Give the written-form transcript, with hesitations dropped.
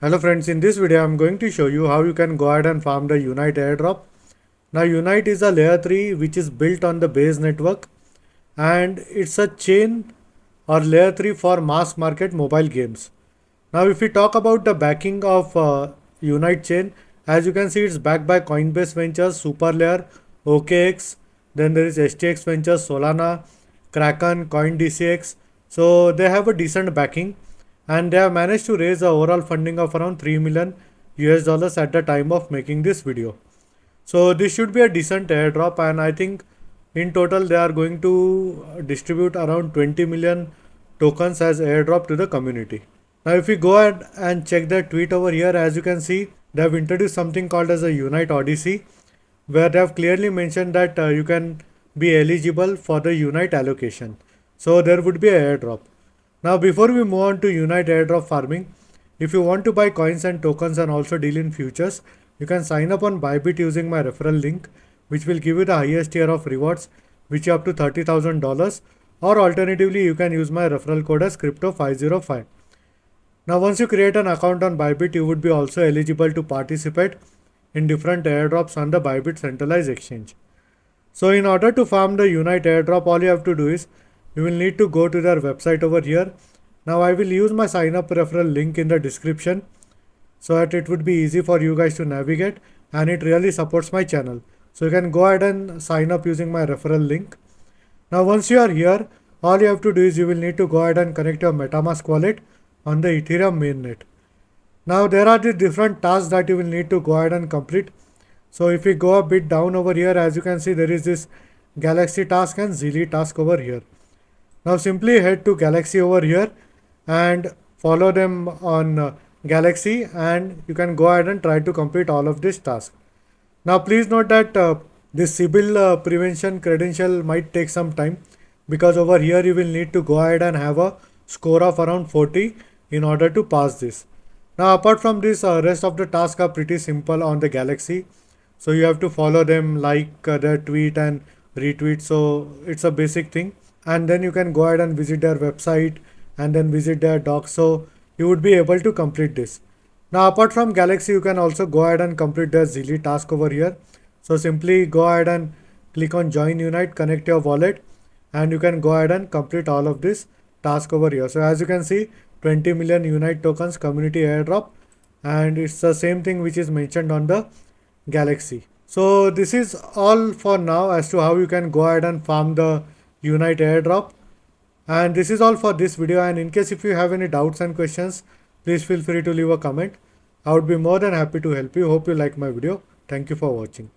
Hello friends, in this video I am going to show you how you can go ahead and farm the Unite airdrop. Now Unite is a layer 3 which is built on the base network and it's a chain or layer 3 for mass market mobile games. Now if we talk about the backing of Unite chain, as you can see it's backed by Coinbase Ventures, Superlayer, OKX, then there is STX Ventures, Solana, Kraken, CoinDCX. So they have a decent backing and they have managed to raise a overall funding of around 3 million US dollars at the time of making this video. So this should be a decent airdrop, and I think in total they are going to distribute around 20 million tokens as airdrop to the community. Now if we go ahead and check the tweet over here, as you can see they have introduced something called as a Unite Odyssey, where they have clearly mentioned that you can be eligible for the Unite allocation. So there would be a airdrop. Now before we move on to Unite airdrop farming, if you want to buy coins and tokens and also deal in futures, you can sign up on Bybit using my referral link, which will give you the highest tier of rewards, which is up to $30,000, or alternatively you can use my referral code as crypto505. Now once you create an account on Bybit, you would be also eligible to participate in different airdrops on the Bybit centralized exchange. So in order to farm the Unite airdrop, all you have to do is you will need to go to their website over here. Now I will use my sign up referral link in the description so that it would be easy for you guys to navigate, and it really supports my channel. So you can go ahead and sign up using my referral link. Now once you are here, all you have to do is you will need to go ahead and connect your MetaMask wallet on the Ethereum mainnet. Now there are the different tasks that you will need to go ahead and complete. So if we go a bit down over here, as you can see there is this galxe task and zealy task over here. Now simply head to galxe over here and follow them on galxe, and you can go ahead and try to complete all of this task. Now please note that this Sybil prevention credential might take some time, because over here you will need to go ahead and have a score of around 40 in order to pass this. Now apart from this, rest of the tasks are pretty simple on the galxe. So you have to follow them, like their tweet and retweet. So it's a basic thing, and then you can go ahead and visit their website and then visit their docs, so you would be able to complete this. Now apart from galxe, you can also go ahead and complete their zealy task over here. So simply go ahead and click on join Unite, connect your wallet, and you can go ahead and complete all of this task over here. So as you can see, 20 million Unite tokens community airdrop, and it's the same thing which is mentioned on the galxe. So this is all for now as to how you can go ahead and farm the Unite airdrop. And this is all for this video, and in case if you have any doubts and questions, please feel free to leave a comment. I would be more than happy to help you. Hope you like my video. Thank you for watching.